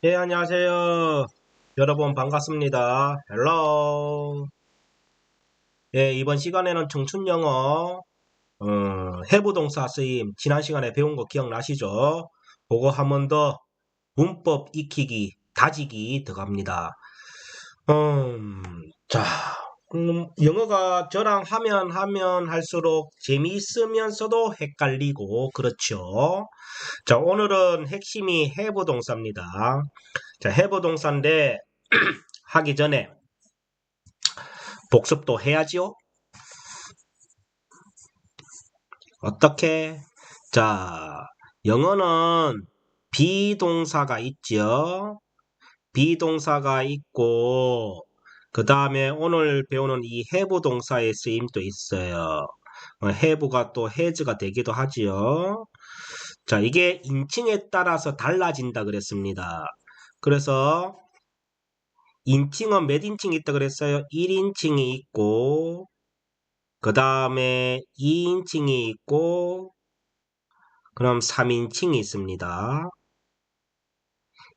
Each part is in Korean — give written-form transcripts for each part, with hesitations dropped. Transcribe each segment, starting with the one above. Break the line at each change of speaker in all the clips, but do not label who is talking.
예, 안녕하세요. 여러분 반갑습니다. 헬로. 예, 이번 시간에는 청춘영어 해부동사 쓰임 지난 시간에 배운 거 기억나시죠? 그거 한 번 더 문법 익히기, 다지기 들어갑니다. 자, 영어가 저랑 하면 할수록 재미있으면서도 헷갈리고 그렇죠. 자, 오늘은 핵심이 해부동사입니다. 자, 해부동사인데 하기 전에 복습도 해야지요? 어떻게? 자, 영어는 비동사가 있죠? 비동사가 있고, 그 다음에 오늘 배우는 이 have 동사의 쓰임도 있어요. have가 또 has가 되기도 하지요. 자, 이게 인칭에 따라서 달라진다 그랬습니다. 그래서 인칭은 몇 인칭이 있다 그랬어요? 1인칭이 있고, 그 다음에 2인칭이 있고, 그럼 3인칭이 있습니다.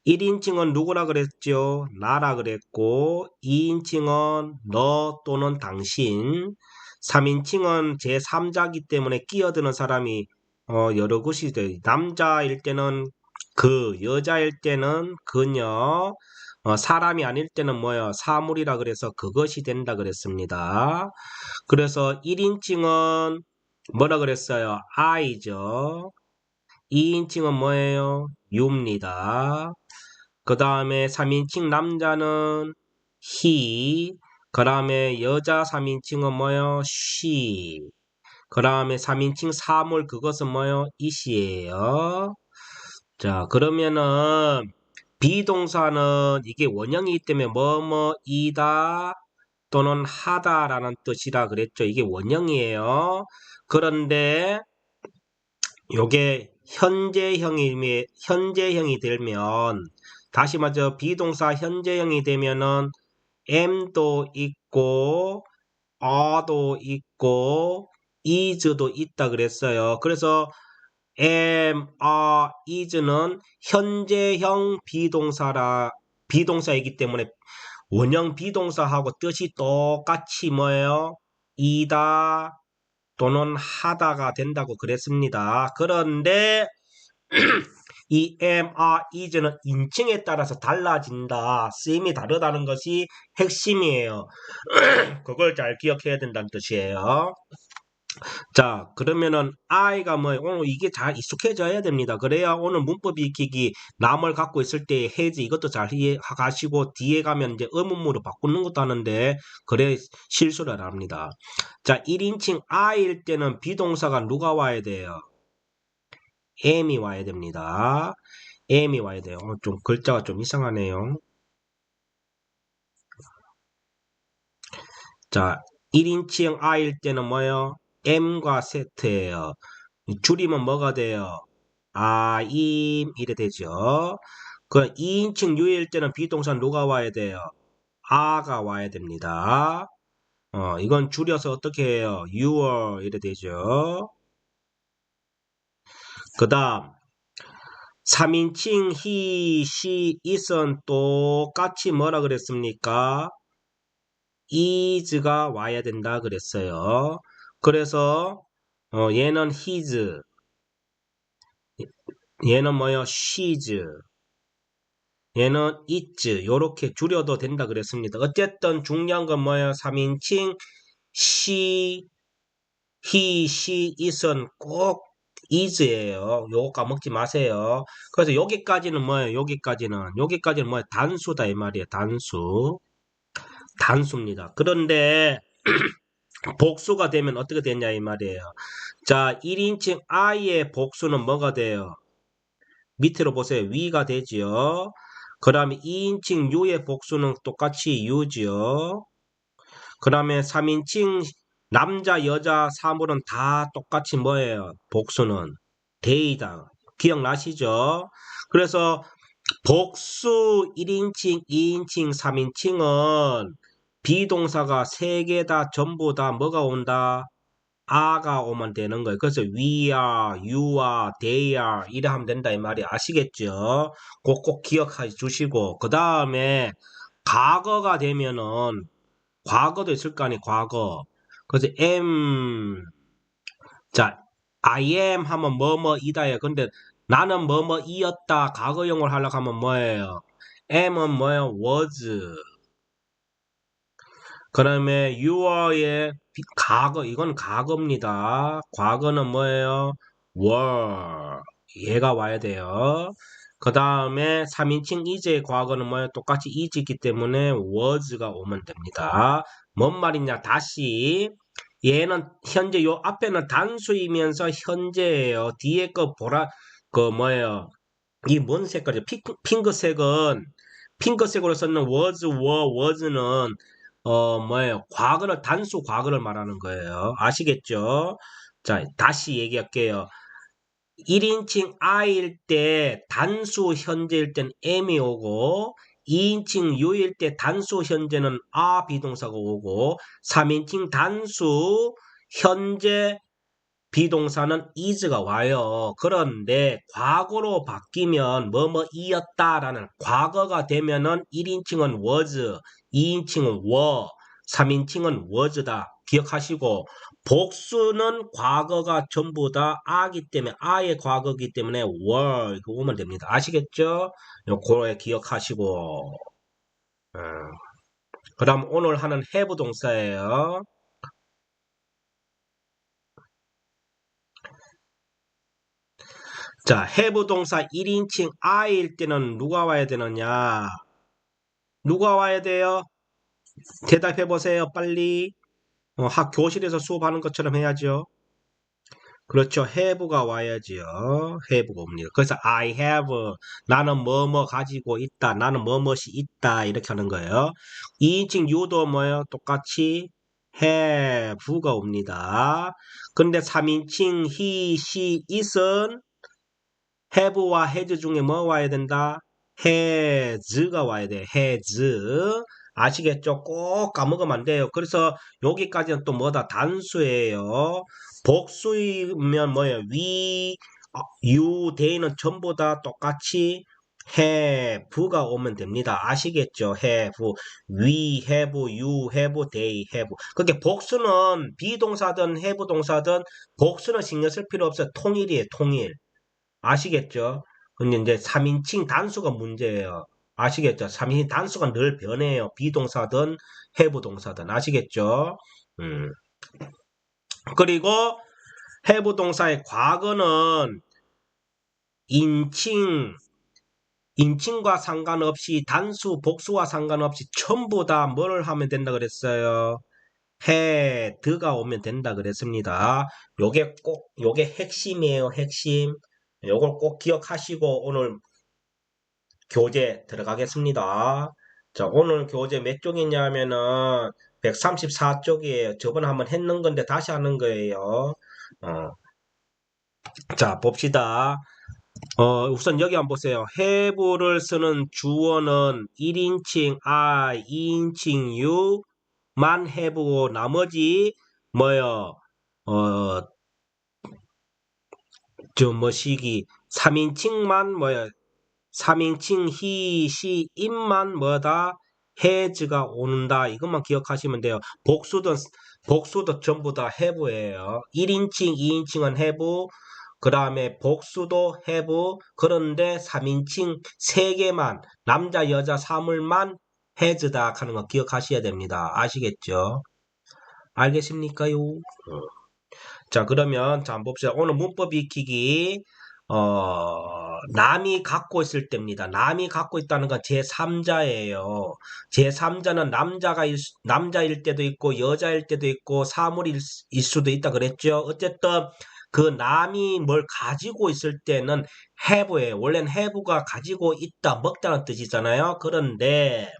1인칭은 누구라 그랬죠? 나라 그랬고, 2인칭은 너 또는 당신, 3인칭은 제3자이기 때문에 끼어드는 사람이 여러 곳이 돼. 남자일 때는 그, 여자일 때는 그녀, 사람이 아닐 때는 뭐요? 사물이라 그래서 그것이 된다 그랬습니다. 그래서 1인칭은 뭐라 그랬어요? I죠. 2인칭은 뭐예요? you입니다. 그 다음에 3인칭 남자는 he. 그 다음에 여자 3인칭은 뭐예요? she. 그 다음에 3인칭 사물 그것은 뭐예요? it이에요. 자, 그러면은 비동사는 이게 원형이기 때문에 뭐뭐이다 또는 하다라는 뜻이라 그랬죠. 이게 원형이에요. 그런데 요게 현재형이 되면 다시 말해서 비동사 현재형이 되면은 am도 있고 are도 있고 is도 있다 그랬어요. 그래서 am, are, is는 현재형 비동사이기 때문에 원형 비동사하고 뜻이 똑같이 뭐예요? 이다 또는 하다가 된다고 그랬습니다. 그런데 이 am, are, is는 인칭에 따라서 달라진다. 쓰임이 다르다는 것이 핵심이에요. 그걸 잘 기억해야 된다는 뜻이에요. 자, 그러면은 I가 뭐예요? 오늘 이게 잘 익숙해져야 됩니다. 그래야 오늘 문법 익히기 남을 갖고 있을 때 has 이것도 잘 이해하시고 뒤에 가면 이제 의문문으로 바꾸는 것도 하는데 그래 실수를 안 합니다. 자, 1인칭 I일 때는 비동사가 누가 와야 돼요? am이 와야 됩니다. am이 와야 돼요. 좀 글자가 좀 이상하네요. 자, 1인칭 I일 때는 뭐예요? m과 세트예요. 줄이면 뭐가 돼요? 아임 이래 되죠. 그 2인칭 유일 때는 비동사 누가 와야 돼요? 아가 와야 됩니다. 이건 줄여서 어떻게 해요? your 이래 되죠. 그 다음 3인칭 he, she, it은 똑같이 뭐라 그랬습니까? is가 와야 된다 그랬어요. 그래서 얘는 his, 얘는 뭐요? she's, 얘는 is 요렇게 줄여도 된다 그랬습니다. 어쨌든 중요한 건 뭐예요? 3인칭 she, he, she, it은 꼭 is예요. 요거 까먹지 마세요. 그래서 여기까지는 뭐예요? 여기까지는 뭐예요? 단수다 이 말이에요. 단수입니다. 그런데 복수가 되면 어떻게 되냐 이 말이에요. 자, 1인칭 I의 복수는 뭐가 돼요? 밑으로 보세요. 위가 되지요. 그 다음에 2인칭 U의 복수는 똑같이 U지요. 그 다음에 3인칭 남자, 여자, 사물은 다 똑같이 뭐예요? 복수는 데이다. 기억나시죠? 그래서 복수 1인칭, 2인칭, 3인칭은 비동사가 3개 다 전부 다 뭐가 온다? are가 오면 되는 거예요. 그래서 we are, you are, they are 이래 하면 된다 이 말이 아시겠죠? 꼭 기억해 주시고 그 다음에 과거가 되면은 과거도 있을 거 아니 과거. 그래서 am 자 I am 하면 뭐뭐이다예요. 근데 나는 뭐뭐이었다 과거형을 하려고 하면 뭐예요? am은 뭐예요? was. 그 다음에 you are의 과거 이건 과거입니다. 과거는 뭐예요? were. 얘가 와야 돼요. 그 다음에 3인칭 is의 과거는 뭐예요? 똑같이 is이기 때문에 was가 오면 됩니다. 뭔 말이냐? 다시 얘는 현재 요 앞에는 단수이면서 현재예요. 뒤에 거 보라 그 뭐예요? 이 뭔 색깔이죠? 핑크색은 핑크색으로 썼는 was, were, was는 뭐예요? 과거를 단수 과거를 말하는 거예요. 아시겠죠? 자, 다시 얘기할게요. 1인칭 I일 때 단수 현재일 땐 M이 오고 2인칭 U일 때 단수 현재는 are 비동사가 오고 3인칭 단수 현재 비동사는 is가 와요. 그런데 과거로 바뀌면 뭐뭐이었다라는 과거가 되면은 1인칭은 was, 2인칭은 were, 3인칭은 was다. 기억하시고 복수는 과거가 전부 다 a기 때문에 a의 과거이기 때문에 were 이거 오면 됩니다. 아시겠죠? 요거에 기억하시고 그 다음 오늘 하는 have 동사예요. 자, have 동사 1인칭 I일 때는 누가 와야 되느냐? 누가 와야 돼요? 대답해 보세요. 빨리. 교실에서 수업하는 것처럼 해야죠. 그렇죠. have가 와야지요. have가 옵니다. 그래서 I have 나는 뭐뭐 가지고 있다. 나는 뭐뭐이 있다. 이렇게 하는 거예요. 2인칭 you도 뭐예요? 똑같이 have가 옵니다. 근데 3인칭 he, she, it은 have와 has 중에 뭐 와야 된다? has가 와야 돼. has. 아시겠죠? 꼭 까먹으면 안 돼요. 그래서 여기까지는 또 뭐다? 단수예요. 복수이면 뭐예요? we, you, they는 전부 다 똑같이 have가 오면 됩니다. 아시겠죠? have. we have, you have, they have. 그게 복수는 비동사든 have 동사든 복수는 신경 쓸 필요 없어요. 통일이에요. 통일. 아시겠죠? 근데 이제 3인칭 단수가 문제예요. 아시겠죠? 3인칭 단수가 늘 변해요. 비동사든 have 동사든. 아시겠죠? 음. 그리고 have 동사의 과거는 인칭과 상관없이 단수, 복수와 상관없이 전부 다 뭐를 하면 된다 그랬어요? had가 오면 된다 그랬습니다. 요게 핵심이에요. 핵심. 요걸 꼭 기억하시고 오늘 교재 들어가겠습니다. 자, 오늘 교재 몇 쪽이냐면은 134쪽이에요. 저번에 한번 했는 건데 다시 하는 거예요. 자, 봅시다. 우선 여기 한번 보세요. have를 쓰는 주어는 1인칭 I, 2인칭 U만 have고 나머지 뭐요? 뭐시기 3인칭만 뭐요? 3인칭 he, she, it만 뭐다? has가 온다. 이것만 기억하시면 돼요. 복수도 전부 다 have예요. 1인칭, 2인칭은 have, 그 다음에 복수도 have, 그런데 3인칭 3개만, 남자, 여자, 사물만 has다 하는 거 기억하셔야 됩니다. 아시겠죠? 알겠습니까요? 자, 그러면 자, 한번 봅시다. 오늘 문법 익히기 남이 갖고 있을 때입니다. 남이 갖고 있다는 건 제3자예요. 제3자는 남자일 때도 있고 여자일 때도 있고 사물일 수도 있다 그랬죠. 어쨌든 그 남이 뭘 가지고 있을 때는 have예요. 원래는 have가 가지고 있다, 먹다는 뜻이잖아요. 그런데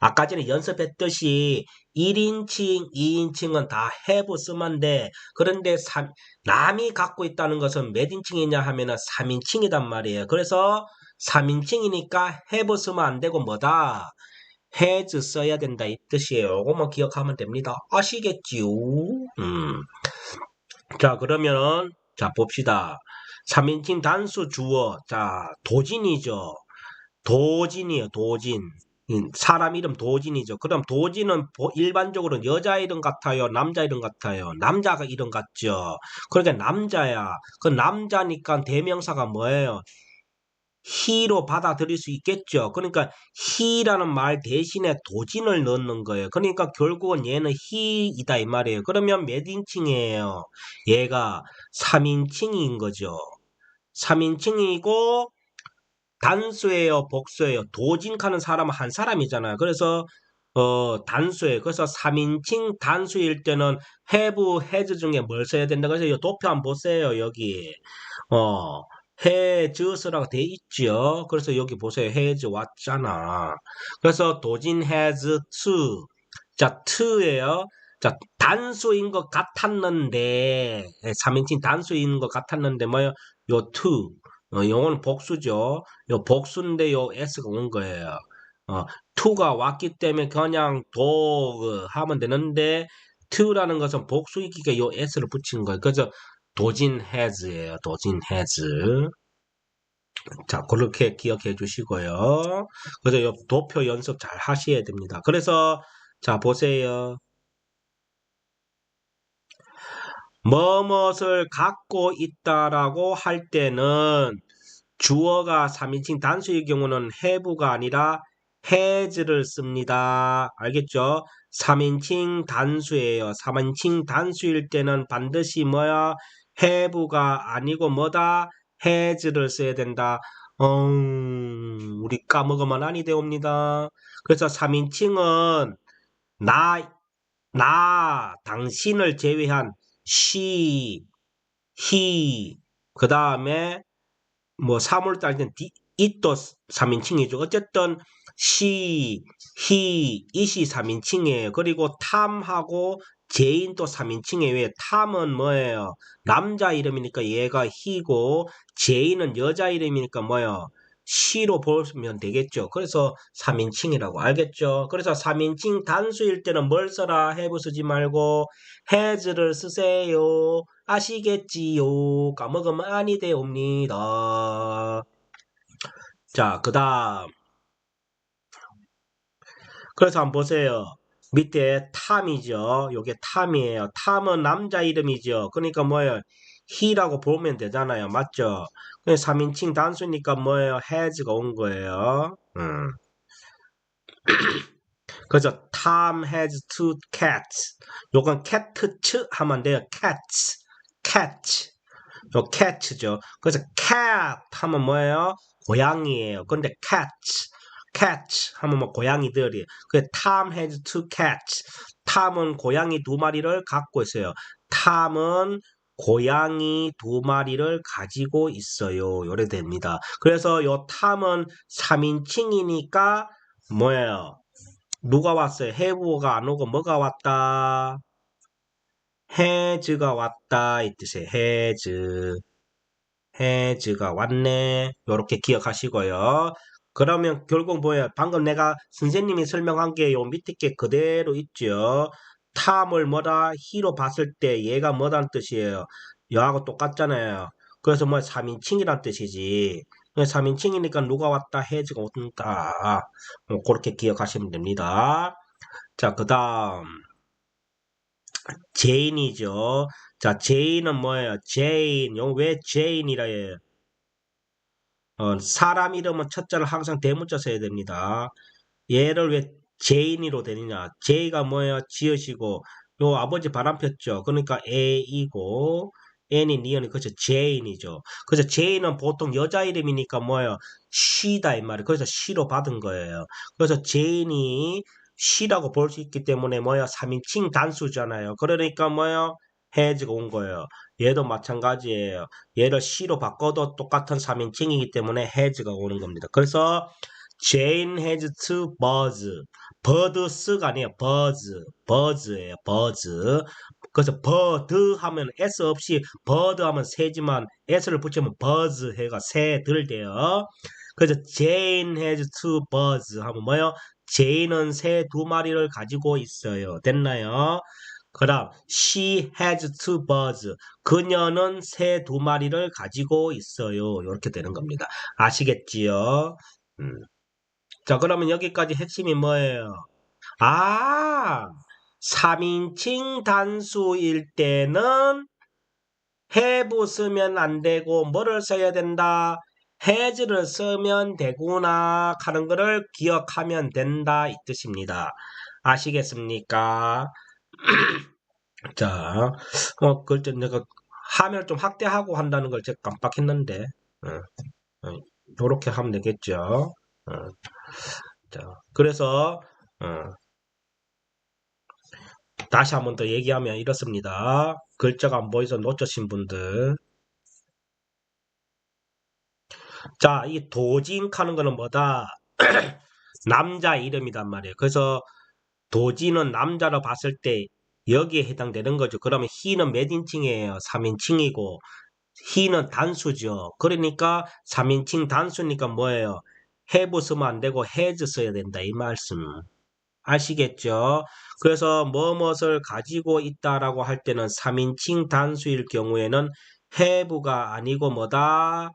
아까 전에 연습했듯이 1인칭, 2인칭은 다 have 쓰면 돼. 그런데 남이 갖고 있다는 것은 몇 인칭이냐 하면은 3인칭이단 말이에요. 그래서 3인칭이니까 have 쓰면 안 되고 뭐다? has 써야 된다 이 뜻이에요. 이것만 기억하면 됩니다. 아시겠지요? 자, 그러면은, 자, 봅시다. 3인칭 단수 주어. 자, 도진이죠. 도진이에요, 도진. 사람 이름 도진이죠. 그럼 도진은 일반적으로 여자 이름 같아요? 남자 이름 같아요? 남자가 이름 같죠? 그러니까 남자야. 그 남자니까 대명사가 뭐예요? he로 받아들일 수 있겠죠. 그러니까 he라는 말 대신에 도진을 넣는 거예요. 그러니까 결국은 얘는 he이다 이 말이에요. 그러면 몇 인칭이에요? 얘가 3인칭인 거죠. 3인칭이고 단수예요, 복수예요. 도진하는 사람은 한 사람이잖아요. 그래서 단수예요. 그래서 3인칭 단수일 때는 have, has 중에 뭘 써야 된다. 그래서 이 도표 한번 보세요. 여기 어 has라고 돼 있죠. 그래서 여기 보세요. has 왔잖아. 그래서 도진 has to. 자, to예요. 자, 단수인 것 같았는데 3인칭 단수인 것 같았는데 뭐요? 요 to. 요거는 복수죠. 요 복수인데 요 s가 온 거예요. to가 왔기 때문에 그냥 dog 하면 되는데 to라는 것은 복수이기가 요 s를 붙인 거예요. 그래서 도진 has예요. 도진 has. 자, 그렇게 기억해 주시고요. 그래서 요 도표 연습 잘 하셔야 됩니다. 그래서 자, 보세요. 뭐뭇을 갖고 있다라고 할 때는 주어가 3인칭 단수의 경우는 have가 아니라 has를 씁니다. 알겠죠? 3인칭 단수예요. 3인칭 단수일 때는 반드시 뭐야? have가 아니고 뭐다? has를 써야 된다. 우리 까먹으면 아니 되옵니다. 그래서 3인칭은 당신을 제외한 she, he, 그 다음에 뭐 사물달 때는 it도 3인칭이죠. 어쨌든 she, he, it이 3인칭이에요. 그리고 탐하고 제인도 3인칭이에요. 왜? 탐은 뭐예요? 남자 이름이니까 얘가 he고 제인은 여자 이름이니까 뭐예요? she로 보면 되겠죠. 그래서 3인칭이라고 알겠죠? 그래서 3인칭 단수일 때는 뭘 써라? have 쓰지 말고 has를 쓰세요. 아시겠지요? 까먹으면 아니 되옵니다. 자, 그 다음. 그래서 한번 보세요. 밑에 탐이죠. 요게 탐이에요. 탐은 남자 이름이죠. 그러니까 뭐예요? he라고 보면 되잖아요. 맞죠? 3인칭 단수니까 뭐예요? has가 온 거예요. 그래서 Tom has two cats. 요건 cat 하면 돼요. cats. cat. 요 cat죠. 그래서 cat 하면 뭐예요? 고양이에요. 근데 cat 하면 뭐 고양이들이. 그 Tom has two cats. 탐은 고양이 두 마리를 갖고 있어요. 탐은 고양이 두 마리를 가지고 있어요. 요래 됩니다. 그래서 요 탐은 3인칭이니까 뭐예요? 누가 왔어요? have가 안 오고 뭐가 왔다? has가 왔다 이 뜻이에요. has가 왔네. 요렇게 기억하시고요. 그러면 결국 뭐예요? 방금 내가 선생님이 설명한 게 요 밑에 게 그대로 있죠. 탐을 뭐다? he로 봤을 때 얘가 뭐다는 뜻이에요? 여하고 똑같잖아요. 그래서 뭐 3인칭이란 뜻이지. 3인칭이니까 누가 왔다? has가 온다. 그렇게 기억하시면 됩니다. 자, 그 다음 제인이죠. 자, 제인은 뭐예요? 제인. 요 왜 제인이라 해요? 사람 이름은 첫자를 항상 대문자 써야 됩니다. 얘를 왜 제인이로 되느냐? 제이가 뭐예요? 지으시고 요 아버지 바람 폈죠. 그러니까 A이고 N이 니은이 그렇죠. 제인이죠. 그래서 제인은 보통 여자 이름이니까 뭐예요? she다 이 말이에요. 그래서 she로 받은 거예요. 그래서 제인이 she라고 볼 수 있기 때문에 뭐예요? 3인칭 단수잖아요. 그러니까 뭐예요? has가 온 거예요. 얘도 마찬가지예요. 얘를 she로 바꿔도 똑같은 3인칭이기 때문에 has가 오는 겁니다. 그래서 Jane has two birds. birds가 아니에요. birds예요. birds. 그래서 bird 하면 s 없이 bird 하면 새지만 s를 붙이면 birds 해가 새들 돼요. 그래서 Jane has two birds 하면 뭐요? 제인은 새 두 마리를 가지고 있어요. 됐나요? 그다음 she has two birds. 그녀는 새 두 마리를 가지고 있어요. 이렇게 되는 겁니다. 아시겠지요? 음. 자, 그러면 여기까지 핵심이 뭐예요? 아, 3인칭 단수일 때는 have 쓰면 안 되고 뭐를 써야 된다? has를 쓰면 되구나 하는 거를 기억하면 된다 이 뜻입니다. 아시겠습니까? 자, 그때 내가 화면을 좀 확대하고 한다는 걸 제가 깜빡했는데, 이렇게 하면 되겠죠. 어, 자, 그래서 다시 한번 더 얘기하면 이렇습니다. 글자가 안 보여서 놓치신 분들. 자, 이 도진하는 거는 뭐다? 남자 이름이란 말이에요. 그래서 도진은 남자로 봤을 때 여기에 해당되는 거죠. 그러면 he는 몇 인칭이에요? 3인칭이고 he는 단수죠. 그러니까 3인칭 단수니까 뭐예요? have 쓰면 안 되고 has 써야 된다 이 말씀. 아시겠죠? 그래서 무엇을 가지고 있다라고 할 때는 3인칭 단수일 경우에는 have가 아니고 뭐다?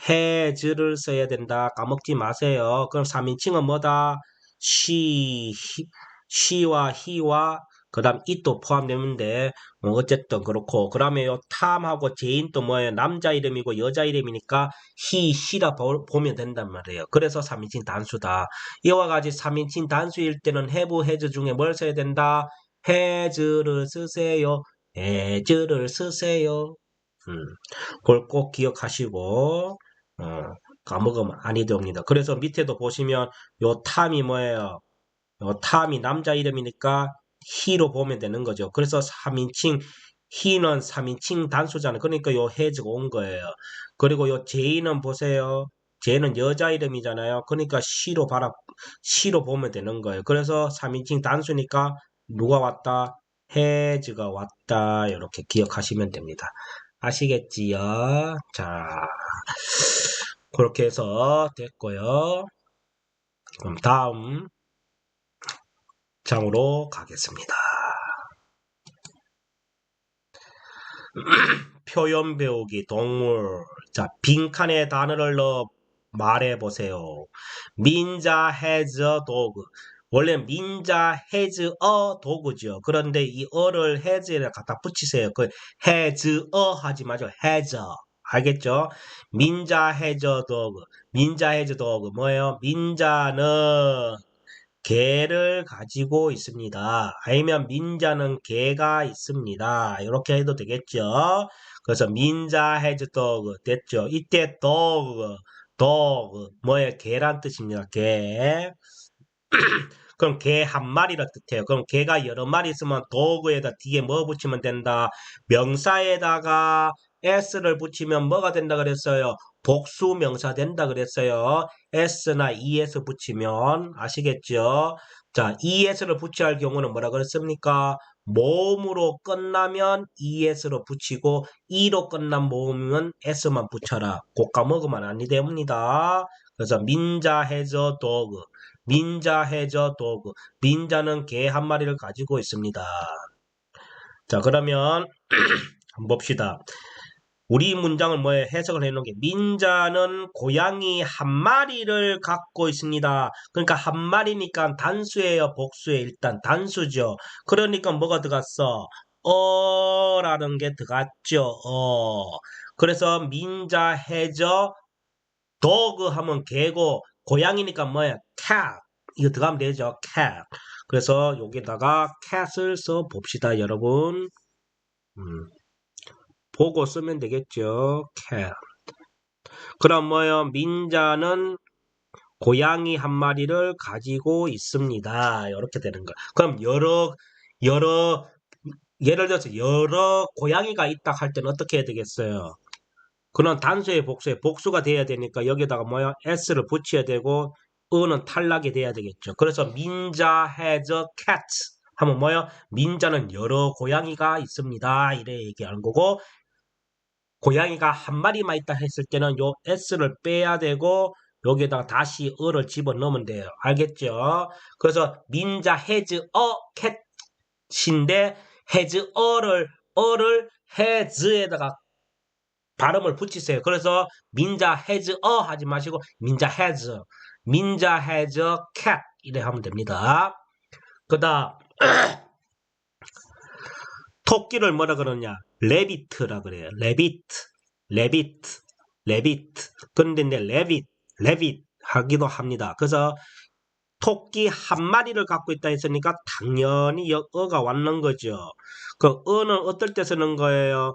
has를 써야 된다. 까먹지 마세요. 그럼 3인칭은 뭐다? she와 he와 그 다음 it도 포함되는데 어쨌든 그렇고 그 다음에 요 탐하고 제인 또 뭐예요? 남자 이름이고 여자 이름이니까 he, she라 보면 된단 말이에요. 그래서 3인칭 단수다. 이와 같이 3인칭 단수일 때는 have, has 중에 뭘 써야 된다? has를 쓰세요. has를 쓰세요. 그걸 꼭 기억하시고 까먹으면 아니 됩니다. 그래서 밑에도 보시면 요 탐이 뭐예요? 요 탐이 남자 이름이니까 he로 보면 되는 거죠. 그래서 3인칭 he는 3인칭 단수잖아요. 그러니까 요 has가 온 거예요. 그리고 요 j는 보세요. j는 여자 이름이잖아요. 그러니까 she로 보면 되는 거예요. 그래서 3인칭 단수니까 누가 왔다? has가 왔다. 이렇게 기억하시면 됩니다. 아시겠지요? 자, 그렇게 해서 됐고요. 그럼 다음 장으로 가겠습니다. 표현 배우기 동물. 자, 빈칸에 단어를 넣어 말해보세요. 민자 has a dog. 원래 민자 has a dog죠. 그런데 이 어를 has에 갖다 붙이세요. 그 has a 하지 마죠. has a. 알겠죠? 민자 has a dog. 민자 has a dog. 뭐예요? 민자는 개를 가지고 있습니다. 아니면 민자는 개가 있습니다. 이렇게 해도 되겠죠. 그래서 민자 has dog 됐죠. 이때 dog 뭐예요? 개란 뜻입니다. 개. 그럼 개 한 마리를 뜻해요. 그럼 개가 여러 마리 있으면 dog에다 뒤에 뭐 붙이면 된다? 명사에다가 s를 붙이면 뭐가 된다 그랬어요? 복수 명사 된다 그랬어요. s나 es 붙이면 아시겠죠? 자, es를 붙여야 할 경우는 뭐라 그랬습니까? 모음으로 끝나면 es로 붙이고 e로 끝난 모음은 s만 붙여라. 고가 먹으면 아니 됩니다. 그래서 민자 has a dog. 민자 has a dog. 민자는 개 한 마리를 가지고 있습니다. 자, 그러면 한번 봅시다. 우리 문장을 뭐에 해석을 해놓은 게 민자는 고양이 한 마리를 갖고 있습니다. 그러니까 한 마리니까 단수예요, 복수예요? 일단 단수죠. 그러니까 뭐가 들어갔어? 어라는 게 들어갔죠. 그래서 민자 해저 dog 하면 개고 고양이니까 뭐야? cat. 이거 들어가면 되죠. cat. 그래서 여기다가 cat을 써 봅시다, 여러분. 보고 쓰면 되겠죠. cat. 그럼 뭐요? 민자는 고양이 한 마리를 가지고 있습니다. 이렇게 되는 거야. 그럼 여러 예를 들어서 여러 고양이가 있다 할 때는 어떻게 해야 되겠어요? 그런 단수의 복수에 복수가 돼야 되니까 여기다가 뭐야? s를 붙여야 되고 은은 탈락이 돼야 되겠죠. 그래서 민자 has a cat 하면 뭐요? 민자는 여러 고양이가 있습니다. 이래 얘기하는 거고 고양이가 한 마리만 있다 했을 때는 요 s를 빼야 되고 여기에다가 다시 어를 집어넣으면 돼요. 알겠죠? 그래서 민자 has a cat인데 has 어를 has에다가 발음을 붙이세요. 그래서 민자 has 하지 마시고 민자 has a cat 이래 하면 됩니다. 그다음 토끼를 뭐라 그러냐? 레비트라 그래요. 레비트. 그런데 이제 레빗 하기도 합니다. 그래서 토끼 한 마리를 갖고 있다 했으니까 당연히 어가 왔는 거죠. 그 어는 어떨 때 쓰는 거예요?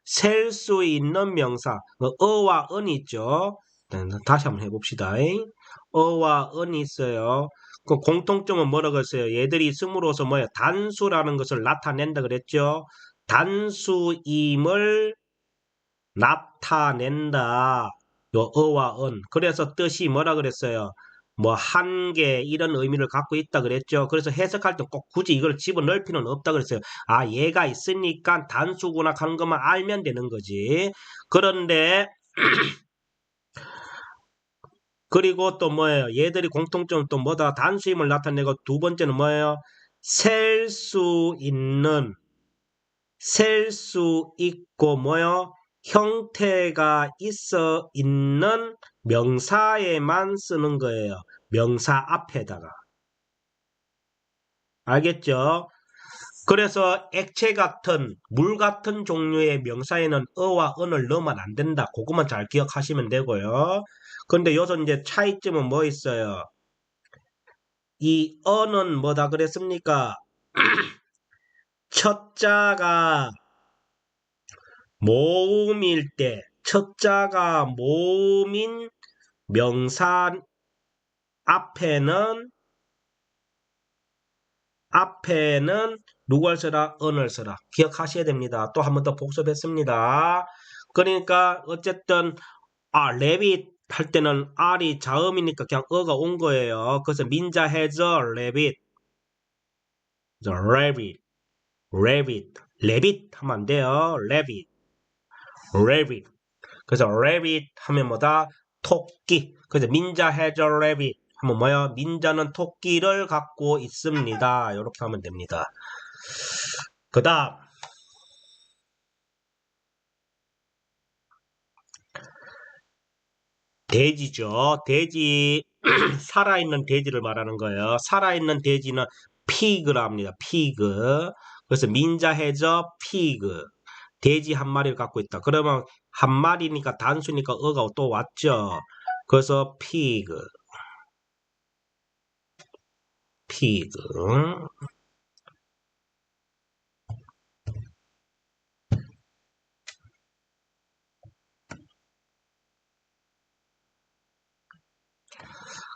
셀 수 있는 명사. 어와 은이 있죠. 다시 한번 해봅시다. 어와 은이 있어요. 그 공통점은 뭐라고 했어요? 얘들이 있음으로써 단수라는 것을 나타낸다 그랬죠. 단수임을 나타낸다. 요 어와 은. 그래서 뜻이 뭐라 그랬어요? 한 개 이런 의미를 갖고 있다 그랬죠. 그래서 해석할 때 꼭 굳이 이걸 집어넣을 필요는 없다 그랬어요. 아, 얘가 있으니까 단수구나 하는 것만 알면 되는 거지. 그런데 그리고 또 뭐예요? 얘들이 공통점은 또 뭐다? 단수임을 나타내고 두 번째는 뭐예요? 셀 수 있고 뭐요? 형태가 있어 있는 명사에만 쓰는 거예요. 명사 앞에다가. 알겠죠? 그래서 액체 같은 물 같은 종류의 명사에는 어와 은을 넣으면 안 된다. 그것만 잘 기억하시면 되고요. 근데 여기서 이제 차이점은 뭐 있어요? 이 어는 뭐다 그랬습니까? 첫 자가 모음일 때, 첫 자가 모음인 명사 앞에는 누굴 써라? 은을 써라. 기억하셔야 됩니다. 또 한 번 더 복습했습니다. 그러니까 어쨌든 레빗 할 때는 R이 자음이니까 그냥 어가 온 거예요. 그래서 민자 has a rabbit. rabbit 하면 안 돼요. rabbit. 그래서 rabbit 하면 뭐다? 토끼. 그래서 민자 has a rabbit 하면 뭐야? 민자는 토끼를 갖고 있습니다. 이렇게 하면 됩니다. 그 다음 돼지죠. 돼지 살아있는 돼지를 말하는 거예요. 살아있는 돼지는 pig라 합니다. pig. 그래서 민자 해저 pig. 돼지 한 마리를 갖고 있다. 그러면 한 마리니까 단수니까 어가 또 왔죠. 그래서 pig.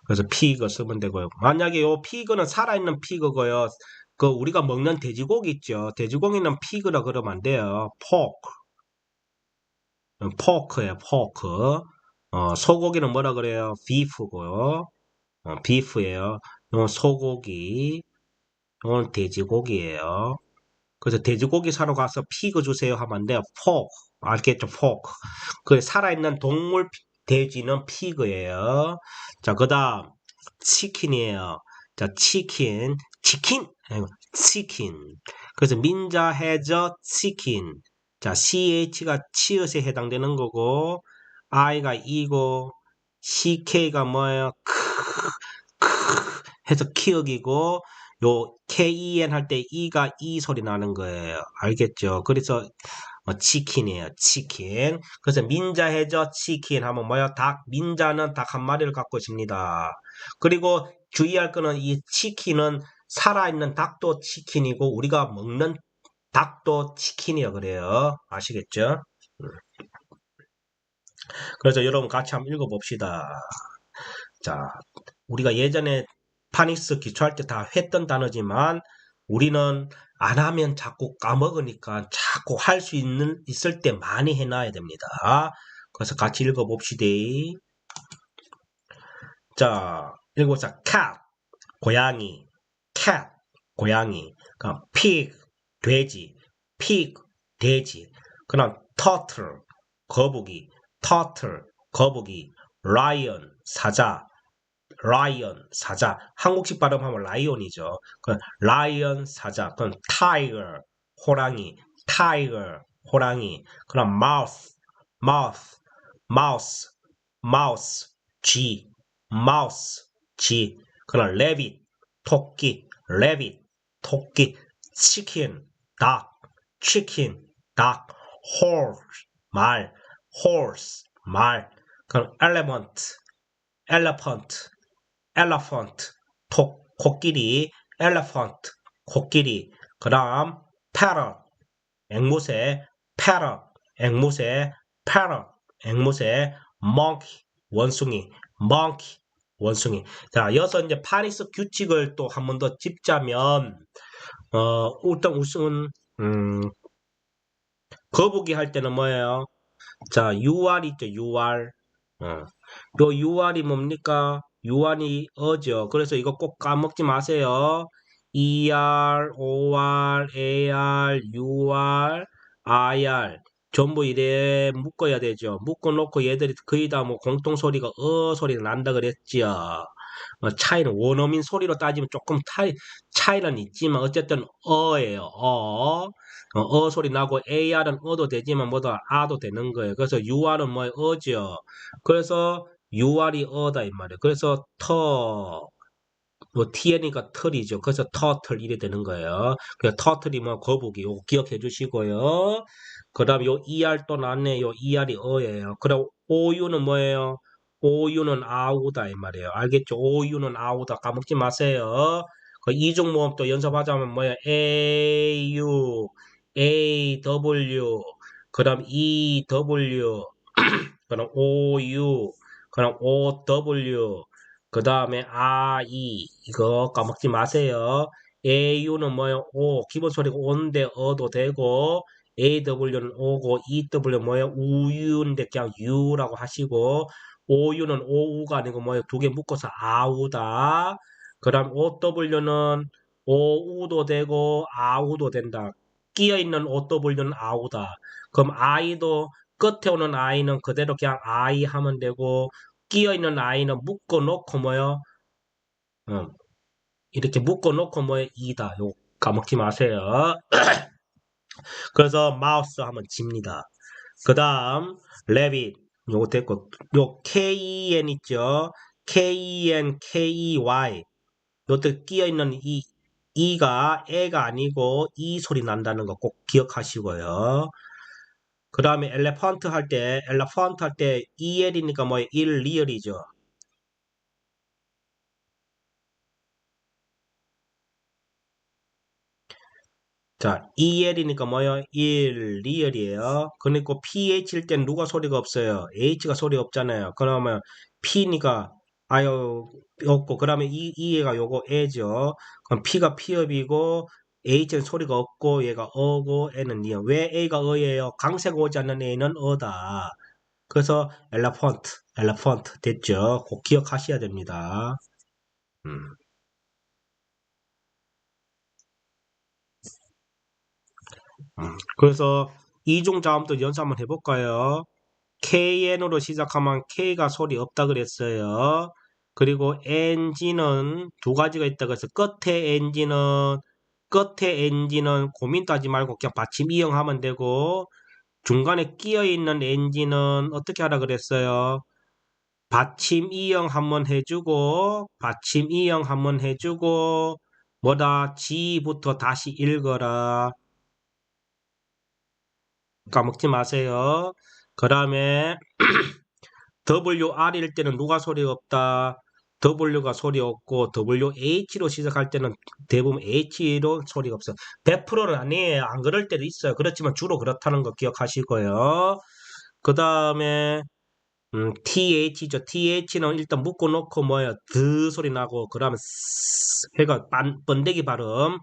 그래서 pig 쓰면 되고요. 만약에 요 pig는 살아있는 pig고요. 그 우리가 먹는 돼지고기 있죠. 돼지고기는 pig라 그러면 안 돼요. pork예요. pork. 소고기는 뭐라 그래요? beef고요. beef예요. 이건 소고기. 이건 돼지고기예요. 그래서 돼지고기 사러 가서 피그 주세요 하면 안 돼요. pork. 알겠죠? pork. 그 살아있는 동물 돼지는 피그예요. 자, 그다음 치킨이에요. 자, 치킨. 그래서 민자 해저 치킨. 자, ch가 치읓에 해당되는 거고 i가 이고 ck가 뭐예요? 해서 키읔이고 요 ken 할 때 e가 이 소리 나는 거예요. 알겠죠? 그래서 치킨이에요. 치킨. 그래서 민자 해저 치킨 하면 뭐야? 민자는 닭 한 마리를 갖고 있습니다. 그리고 주의할 거는 이 치킨은 살아있는 닭도 치킨이고 우리가 먹는 닭도 치킨이야 그래요. 아시겠죠? 그래서 여러분 같이 한번 읽어봅시다. 자, 우리가 예전에 파닉스 기초할 때 다 했던 단어지만 우리는 안 하면 자꾸 까먹으니까 자꾸 할 수 있을 때 많이 해놔야 됩니다. 그래서 같이 읽어봅시다. 자, 읽어보자. cat, 고양이. cat, 고양이. 그럼 pig, 돼지. pig, 돼지. 그럼 turtle, 거북이. turtle, 거북이. lion, 사자. lion 사자. 한국식 발음하면 라이온이죠. 그 lion 사자. 그럼 tiger 호랑이, tiger 호랑이. 그럼 mouse 쥐, mouse 쥐. 그럼 rabbit 토끼. chicken 닭. horse 말. 그럼 elephant 코끼리. elephant 코끼리. 그다음 parrot 앵무새. parrot 앵무새. monkey 원숭이. 자, 여기서 이제 파리스 규칙을 또 한 번 더 짚자면, 일단 우선, 거북이 할 때는 뭐예요? 자, UR 있죠, UR. 요 UR이 뭡니까? UR이 어죠. 그래서 이거 꼭 까먹지 마세요. ER, OR, AR, UR, IR. 전부 이래 묶어야 되죠. 묶어놓고 얘들이 거의 다 뭐 공통소리가 소리가 난다 그랬지요. 차이는 원어민 소리로 따지면 조금 차이는 있지만 어쨌든 어예요. 소리 나고 AR은 어도 되지만 뭐다 아도 되는 거예요. 그래서 UR은 뭐 어죠. 그래서 UR이 어다 이 말이에요. 그래서 뭐 TN이가 털이죠. 그래서 터틀 이래 되는 거예요. 그래서 터틀이 뭐 거북이 요거 기억해 주시고요. 그 다음에 요 ER 또 나왔네. 요 ER이 어예요. 그럼 OU는 뭐예요? OU는 아우다 이 말이에요. 알겠죠? OU는 아우다 까먹지 마세요. 그 이중 모음 또 연습하자면 뭐예요? AU, AW, 그 다음 EW, 그럼 OU, 그럼 OW, 그 다음에 IE, 이거 까먹지 마세요. AU는 뭐예요? O, 기본 소리가 O인데 어도 되고, AW는 O고, EW 뭐예요? 우유인데 그냥 U라고 하시고, OU는 OU가 아니고 뭐예요? 두 개 묶어서 아우다. 그 다음 OW는 OU도 되고, 아우도 된다. 끼어있는 OW는 아우다. 그럼 I도 끝에 오는 I는 그대로 그냥 I 하면 되고, 끼어있는 I는 묶어놓고 뭐요? 이렇게 묶어놓고 뭐요? 이다. 요 까먹지 마세요. 그래서 마우스 하면 집니다. 그 다음 rabbit 요거 됐고 요 KEN 있죠? KEN, KEY 요때 끼어있는 이 E가 애가 아니고 E 소리 난다는 거 꼭 기억하시고요. 그 다음에 elephant 할 때 EL이니까 뭐 일리얼이죠. 자, EL이니까 뭐요? 일리얼이에요. 그리고 PH일 땐 누가 소리가 없어요? H가 소리 없잖아요. 그러면 P니까 아유 없고 그러면 E가 요거 애죠. 그럼 P가 피업이고 H는 소리가 없고 얘가 어고 N은 니어. 왜 A가 어예요? 강세가 오지 않는 A는 어다. 그래서 엘라펀트 됐죠. 꼭 기억하셔야 됩니다. 음. 그래서 이중 자음도 연습 한번 해볼까요? KN으로 시작하면 K가 소리 없다 그랬어요. 그리고 NG는 두 가지가 있다 그래서 끝에 NG는 고민도 하지 말고 그냥 받침 이용하면 되고 중간에 끼어 있는 NG는 어떻게 하라 그랬어요? 받침 이용 한번 해주고 뭐다 지부터 다시 읽어라. 까먹지 마세요. 그 다음에 WR일 때는 누가 소리 없다. W가 소리 없고 WH로 시작할 때는 대부분 H로 소리가 없어요. 100%는 아니에요. 안 그럴 때도 있어요. 그렇지만 주로 그렇다는 거 기억하시고요. 그 다음에 TH죠. TH는 일단 묶어놓고 뭐예요? 드 소리 나고 그 다음에 해가 번데기 발음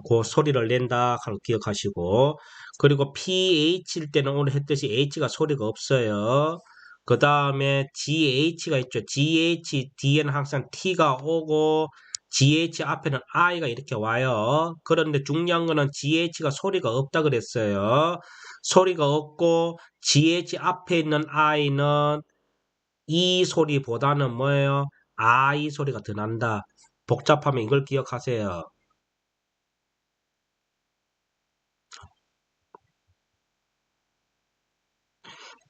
그 소리를 낸다 하는 거 기억하시고 그리고 PH일 때는 오늘 했듯이 H가 소리가 없어요. 그 다음에 GH가 있죠. GH 뒤에는 항상 T가 오고 GH 앞에는 I가 이렇게 와요. 그런데 중요한 거는 GH가 소리가 없다 그랬어요. 소리가 없고 GH 앞에 있는 I는 이 소리보다는 뭐예요? I 소리가 더 난다. 복잡하면 이걸 기억하세요.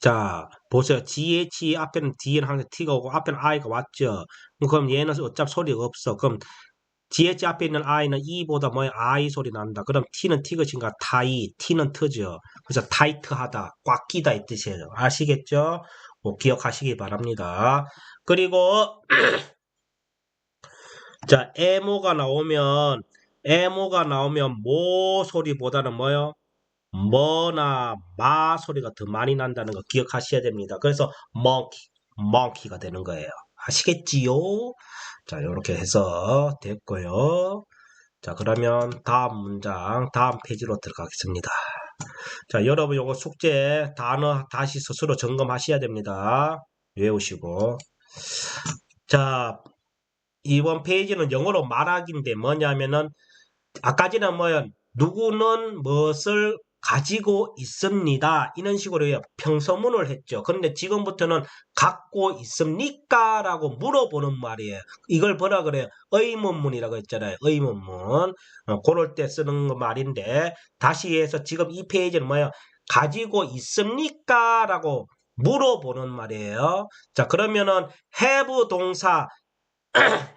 자, 보세요. GH 앞에는 D는 항상 T가 오고 앞에는 I가 왔죠. 그럼 얘는 어차피 소리가 없어. 그럼 GH 앞에 있는 I는 E보다 뭐야? I 소리 난다. 그럼 T는 T 것인가? 타이. T는 트죠. 그래서 타이트하다. 꽉 끼다 이 뜻이에요. 아시겠죠? 뭐 기억하시기 바랍니다. 그리고 자, 에모가 나오면 모 소리보다는 뭐요? 뭐나 마 소리가 더 많이 난다는 거 기억하셔야 됩니다. 그래서 monkey가 되는 거예요. 아시겠지요? 자, 이렇게 해서 됐고요. 자, 그러면 다음 문장, 다음 페이지로 들어가겠습니다. 자, 여러분 요거 숙제 단어 다시 스스로 점검하셔야 됩니다. 외우시고. 자, 이번 페이지는 영어로 말하기인데 뭐냐면은 아까 전에 뭐야 누구는 무엇을 가지고 있습니다. 이런 식으로 평서문을 했죠. 그런데 지금부터는 갖고 있습니까? 라고 물어보는 말이에요. 이걸 뭐라 그래요? 의문문이라고 했잖아요. 의문문. 그럴 때 쓰는 말인데 다시 해서 지금 이 페이지는 뭐예요? 가지고 있습니까? 라고 물어보는 말이에요. 자, 그러면은 have 동사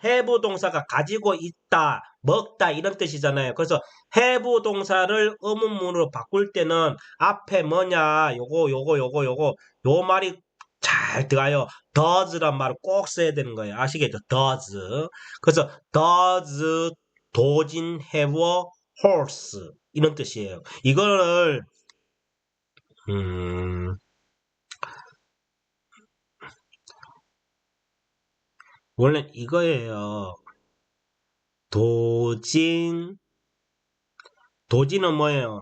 have 동사가 가지고 있다, 먹다 이런 뜻이잖아요. 그래서 have 동사를 의문문으로 바꿀 때는 앞에 뭐냐 요거 말이 잘 들어가요. does란 말을 꼭 써야 되는 거예요. 아시겠죠? does. 그래서 does 도진 have a horse 이런 뜻이에요. 이거를 음, 원래 이거예요. 도진 도진은 뭐예요?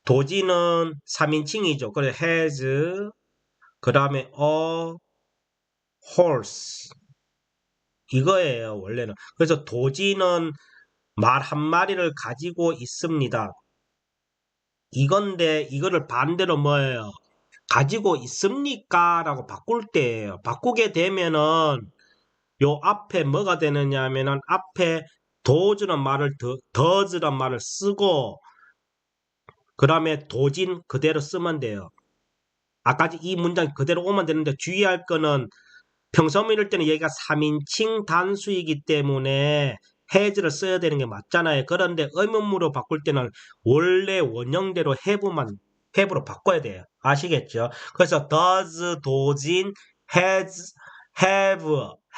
도지는 3인칭이죠. 그래 has 그 다음에 a horse 이거예요. 원래는. 그래서 도지는 말 한 마리를 가지고 있습니다. 이건데 이거를 반대로 뭐예요? 가지고 있습니까? 라고 바꿀 때예요. 바꾸게 되면은 요 앞에 뭐가 되느냐 하면은 앞에 도즈란 말을 더즈란 말을 쓰고 그 다음에 도진 그대로 쓰면 돼요. 아까 이 문장 그대로 오면 되는데 주의할 거는 평소문 이럴 때는 얘가 3인칭 단수이기 때문에 has를 써야 되는 게 맞잖아요. 그런데 의문문으로 바꿀 때는 원래 원형대로 have로 바꿔야 돼요. 아시겠죠? 그래서 does, 도진, has,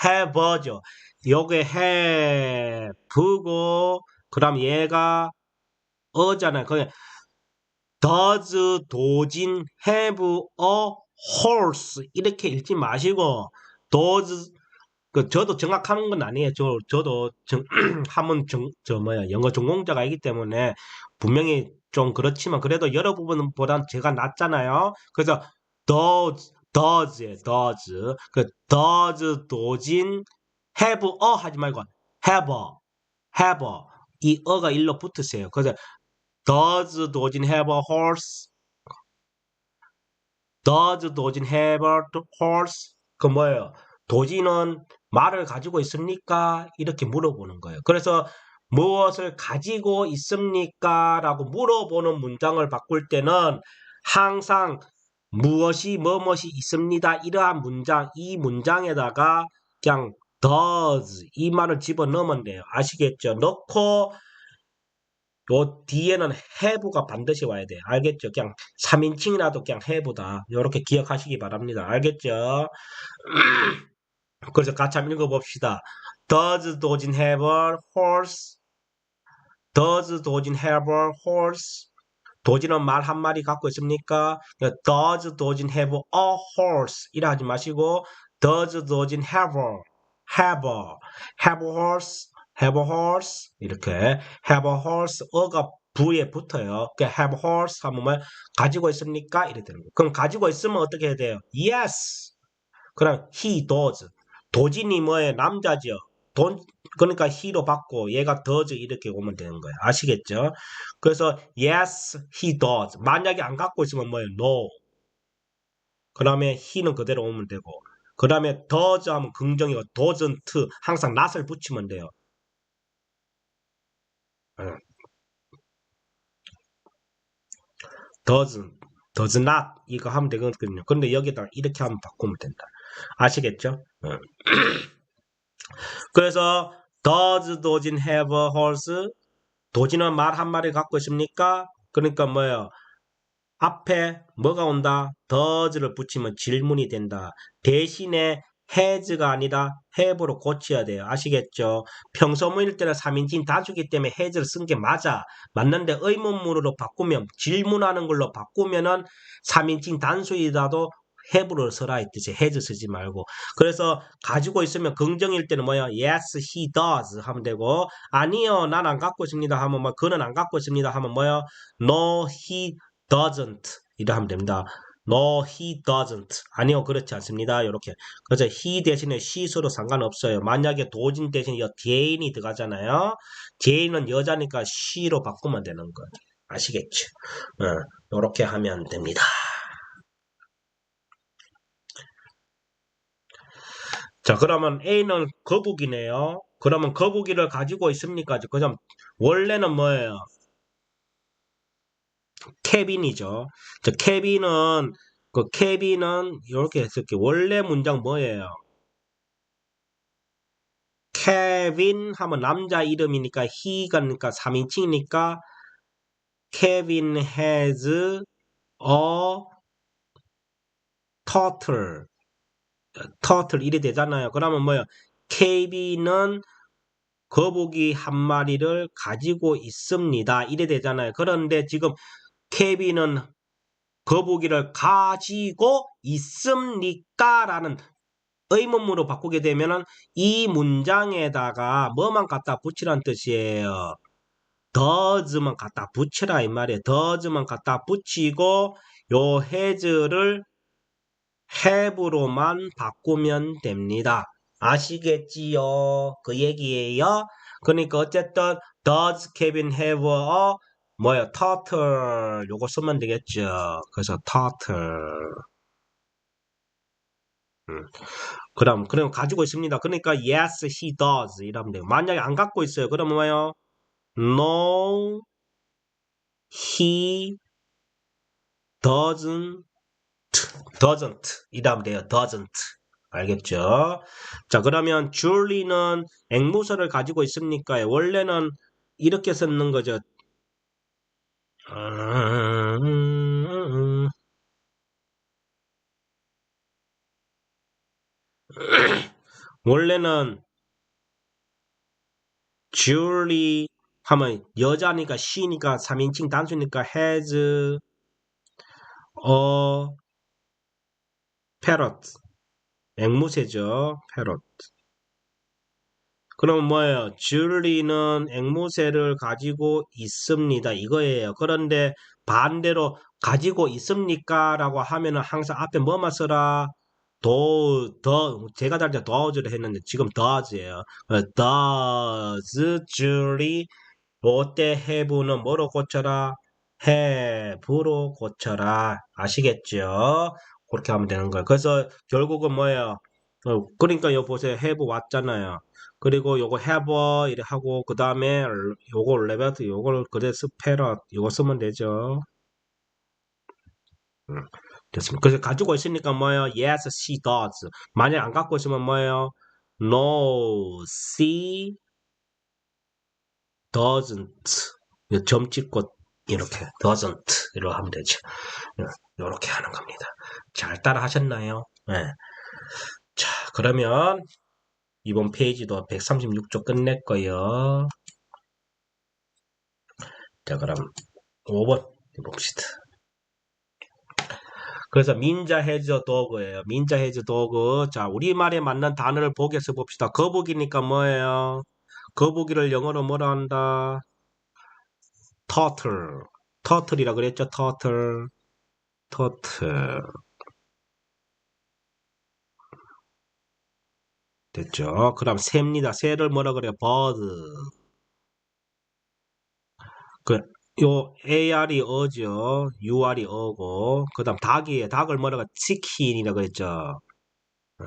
have죠. 요게 have고 그 다음 얘가 어잖아요. 그게 does 도진 have a horse 이렇게 읽지 마시고 does 저도 정확한 건 아니에요. 저도 한문 저 뭐야 영어 전공자가 아니기 때문에 분명히 좀 그렇지만 그래도 여러분보단 제가 낫잖아요. 그래서 does 그 does 도진 have a 하지 말고 have 이 어가 일로 붙으세요. 그래서 does 도진 have a horse? does 도진 have a horse? 그 뭐예요? 도진은 말을 가지고 있습니까? 이렇게 물어보는 거예요. 그래서 무엇을 가지고 있습니까? 라고 물어보는 문장을 바꿀 때는 항상 뭐뭇이 있습니다. 이러한 문장, 이 문장에다가 그냥 does 이 말을 집어넣으면 돼요. 아시겠죠? 넣고 요 뒤에는 have가 반드시 와야 돼요. 알겠죠? 그냥 3인칭이라도 그냥 have다. 이렇게 기억하시기 바랍니다. 알겠죠? 그래서 같이 한번 읽어봅시다. Does 도진 have a horse? Does 도진 have a horse? 도진은 말 한 마리 갖고 있습니까? Does 도진 have a horse? 이라 하지 마시고 Does 도진 have a horse? have a horse? 이렇게 have a horse 어가 부에 붙어요. have a horse 하면 뭐 가지고 있습니까? 이렇게 되는 거예요. 그럼 가지고 있으면 어떻게 해야 돼요? Yes. 그럼 he does. 도진이 뭐예요? 남자죠. 그러니까 he로 받고 얘가 does 이렇게 오면 되는 거예요. 아시겠죠? 그래서 yes, he does. 만약에 안 갖고 있으면 뭐예요? No. 그 다음에 he는 그대로 오면 되고 그 다음에 does 하면 긍정이고 doesn't 항상 not을 붙이면 돼요. does not 이거 하면 되거든요. 근데 여기다 이렇게 하면 바꾸면 된다. 아시겠죠? 그래서 doesn't have a horse 도지는 말 한 마리 갖고 있습니까? 그러니까 뭐예요? 앞에 뭐가 온다? does를 붙이면 질문이 된다. 대신에 has가 아니라 have로 고쳐야 돼요. 아시겠죠? 평소문일 때는 3인칭 단수기 때문에 has를 쓴 게 맞는데 의문문으로 바꾸면 질문하는 걸로 바꾸면은 3인칭 단수이라도 have를 써라 이 뜻이에요. has 쓰지 말고. 그래서 가지고 있으면 긍정일 때는 뭐야? yes, he does 하면 되고 아니요, 난 안 갖고 있습니다 하면 뭐 그는 안 갖고 있습니다 하면 뭐야? no, he doesn't 이라 하면 됩니다. No, he doesn't. 아니요, 그렇지 않습니다. 이렇게. 그래서 he 대신에 she 써도 상관없어요. 만약에 도진 대신에 the인이 들어가잖아요. the인은 여자니까 she로 바꾸면 되는 거예요. 아시겠죠? 이렇게 하면 됩니다. 자, 그러면 A는 거북이네요. 그러면 거북이를 가지고 있습니까? 그럼 원래는 뭐예요? 케빈이죠. 저 케빈은 케빈은 이렇게 했을게. 원래 문장 뭐예요? 케빈 하면 남자 이름이니까 he가 그러니까 3인칭이니까 Kevin has a turtle. turtle 이래 되잖아요. 그러면 뭐예요? 케빈은 거북이 한 마리를 가지고 있습니다. 이래 되잖아요. 그런데 지금 케빈은 거북이를 가지고 있습니까? 라는 의문문으로 바꾸게 되면은 이 문장에다가 뭐만 갖다 붙이라는 뜻이에요. does만 갖다 붙이라 이 말이에요. does만 갖다 붙이고 요 has를 have로만 바꾸면 됩니다. 아시겠지요? 그 얘기예요. 그러니까 어쨌든 does Kevin have a 뭐야 turtle 요거 쓰면 되겠죠. 그래서 turtle 그럼 가지고 있습니다. 그러니까 yes he does 이러면 돼요. 만약에 안 갖고 있어요. 그러면 뭐예요? No he doesn't 이러면 돼요. doesn't 알겠죠? 자 그러면 줄리는 앵무새를 가지고 있습니까? 원래는 이렇게 쓰는 거죠. 원래는 줄리 하면 여자니까 she니까 3인칭 단수니까 has a parrot 앵무새죠. parrot 그럼 뭐예요? 줄리는 앵무새를 가지고 있습니다. 이거예요. 그런데 반대로 가지고 있습니까? 라고 하면은 항상 앞에 뭐만 써라? 제가 달때 does를 했는데 지금 does예요. does Julie 롯데 have는 뭐로 고쳐라? have로 고쳐라. 아시겠죠? 그렇게 하면 되는 거예요. 그래서 결국은 뭐예요? 그러니까 여기 보세요. have 왔잖아요. 그리고 요거 have 이래 하고 그 다음에 요거 레베트 요걸 그래서 패럿 요거 쓰면 되죠. 됐습니다. 그래서 가지고 있으니까 뭐예요? Yes, she does. 만약 안 갖고 있으면 뭐예요? No, she doesn't. 점 찍고 이렇게 doesn't 이렇게 하면 되죠. 이렇게 하는 겁니다. 잘 따라 하셨나요? 네. 자, 그러면 이번 페이지도 136쪽 끝냈고요. 자, 그럼 5번 봅시다. 그래서 민자 해저 도그예요. 민자 해저 도그. 자, 우리말에 맞는 단어를 보기에서 봅시다. 거북이니까 뭐예요? 거북이를 영어로 뭐라 한다? turtle. turtle이라 그랬죠? turtle. turtle. 됐죠? 그다음 새입니다. 새를 뭐라 그래요? bird. 요 AR이 어죠. UR이 어고. 그다음 닭이에요. 닭을 뭐라 그래? chicken이라 그랬죠. 어,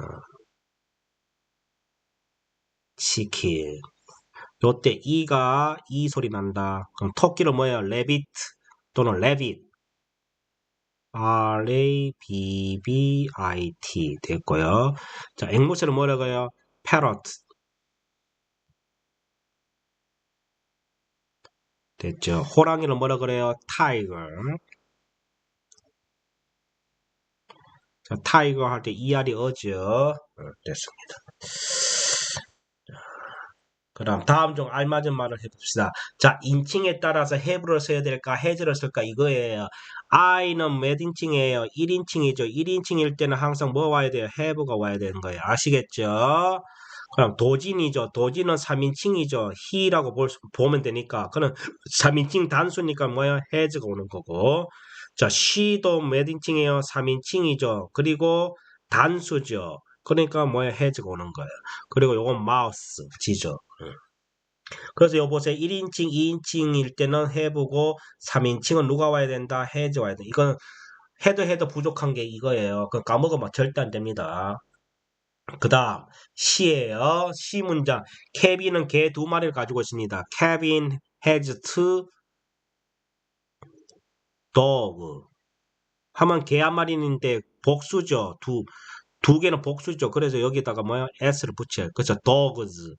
치킨. 요때 이가 이 소리 난다. 그럼 토끼는 뭐예요? 레빗 또는 레빗. R-A-B-B-I-T 됐고요. 자, 앵무새는 뭐라고요? parrot 됐죠. 호랑이는 뭐라 그래요? tiger. 자, tiger 할 때 ER이 어죠. 됐습니다. 그럼 다음 중 알맞은 말을 해봅시다. 자, 인칭에 따라서 have를 써야 될까, has를 쓸까 이거예요. I는 몇 인칭이에요? 1인칭이죠. 1인칭일 때는 항상 뭐 와야 돼요? have가 와야 되는 거예요. 아시겠죠? 그럼 도진이죠. 도진은 3인칭이죠. he라고 보면 되니까. 그럼 3인칭 단수니까 뭐예요? has가 오는 거고. 자, she도 몇 인칭이에요? 3인칭이죠. 그리고 단수죠. 그러니까 뭐예요? has가 오는 거예요. 그리고 요건 mouse, 지죠. 그래서 요 보세요. 1인칭, 2인칭일 때는 해보고 3인칭은 누가 와야 된다? has 와야 된다. 이건 해도 부족한 게 이거예요. 그거 까먹으면 절대 안 됩니다. 그 다음 시예요. 시 문장. 케빈은 개 2마리를 가지고 있습니다. Kevin has 2 dog. 하면 개 1마리인데 복수죠. 두 개는 복수죠. 그래서 여기다가 뭐야? s를 붙여요. 그래서 dogs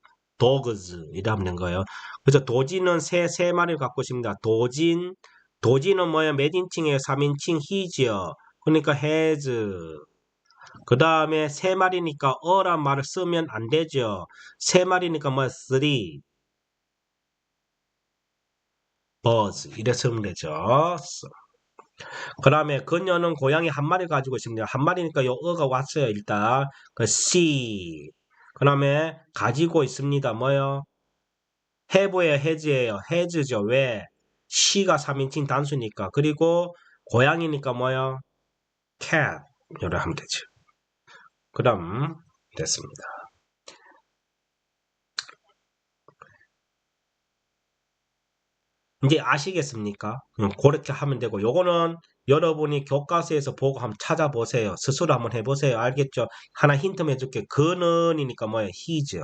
이래 하면 된 거예요. 그래서 도진은 세 마리를 갖고 있습니다. 도진은 뭐야? 몇 인칭이에요? 3인칭 he지요. 그러니까 has. 그 다음에 세 마리니까 어란 말을 쓰면 안 되죠. 세 마리니까 뭐야? three birds 이래 쓰면 되죠. 그 다음에 그녀는 고양이 1마리 가지고 있습니다. 1마리니까 요 어가 왔어요. 일단 그 she. 그 다음에 가지고 있습니다. 뭐요? have예요, has예요. has죠. 왜? she가 3인칭 단수니까. 그리고 고양이니까 뭐요? cat. 이래 하면 되죠. 그 다음 됐습니다. 이제 아시겠습니까? 그렇게 하면 되고 요거는 여러분이 교과서에서 보고 한번 찾아보세요. 스스로 한번 해보세요. 알겠죠? 하나 힌트 해줄게. 그는이니까 뭐예요? he죠.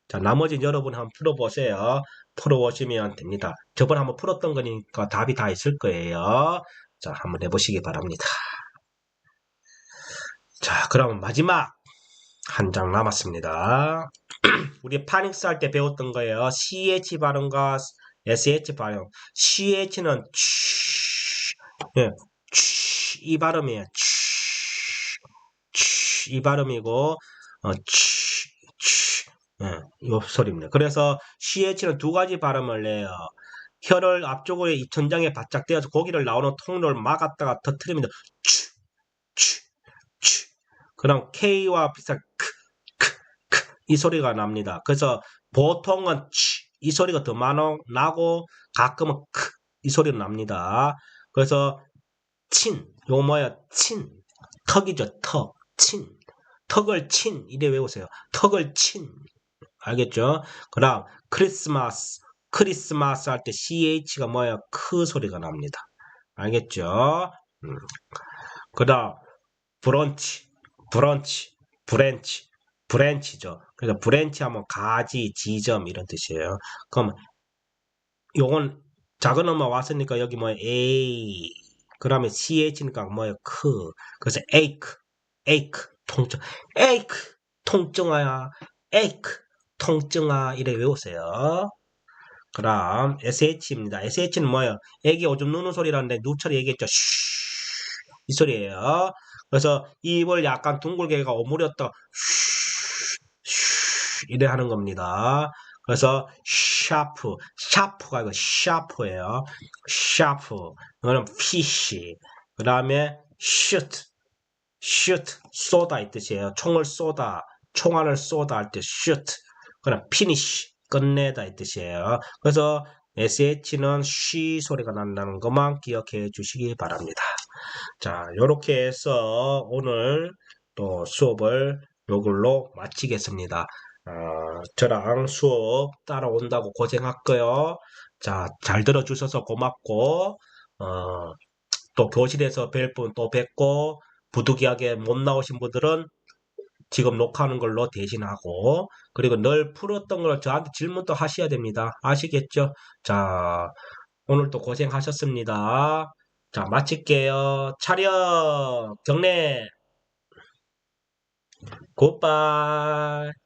자, 나머지 여러분 한번 풀어보세요. 풀어보시면 됩니다. 저번에 한번 풀었던 거니까 답이 다 있을 거예요. 자, 한번 해보시기 바랍니다. 자, 그럼 마지막 한 장 남았습니다. 우리 파닉스 할 때 배웠던 거예요. CH 발음과 SH 발음. CH는 예, 이 발음이에요. 이 발음이고 예, 이 소리입니다. 그래서 CH는 두 가지 발음을 내요. 혀를 앞쪽으로 입천장에 바짝 떼어서 고기를 나오는 통로를 막았다가 터트립니다. 그럼 K와 비슷한 이 소리가 납니다. 그래서 보통은 이 소리가 더 나고 가끔은 이 소리가 납니다. 그래서 요거 뭐야? 턱이죠. 턱을 이래 외우세요. 턱을 알겠죠? 그다음 크리스마스 할 때 CH가 뭐야? 소리가 납니다. 알겠죠? 그다음 브런치, 브랜치죠. 그래서 브랜치 하면 가지, 지점 이런 뜻이에요. 그럼 요건 작은 엄마 왔으니까 여기 뭐야? A. 그다음에 CH니까 뭐예요? 그래서 에이크, 통증. 에이크, 통증아야. 에이크, 통증아. 이래 외우세요. 그다음 SH입니다. SH는 뭐예요? 애기 오줌 누는 소리라는데 누처럼 얘기했죠. 이 소리예요. 그래서 입을 약간 둥글게 오므렸다 이래 하는 겁니다. 그래서 샤프가 이거 샤프예요. 샤프. 이거는 피시. 그 다음에 쏘다 이 뜻이에요. 총알을 쏘다 할 때 shoot. 그럼 finish, 끝내다 이 뜻이에요. 그래서 sh는 쉬 소리가 난다는 것만 기억해 주시기 바랍니다. 자, 이렇게 해서 오늘 또 수업을 요걸로 마치겠습니다. 저랑 수업 따라온다고 고생했고요. 자, 잘 들어주셔서 고맙고, 또 교실에서 뵐 분 또 뵙고, 부득이하게 못 나오신 분들은 지금 녹화하는 걸로 대신하고 그리고 늘 풀었던 걸 저한테 질문도 하셔야 됩니다. 아시겠죠? 자, 오늘도 고생하셨습니다. 자, 마칠게요. 차렷, 경례, 굿바이.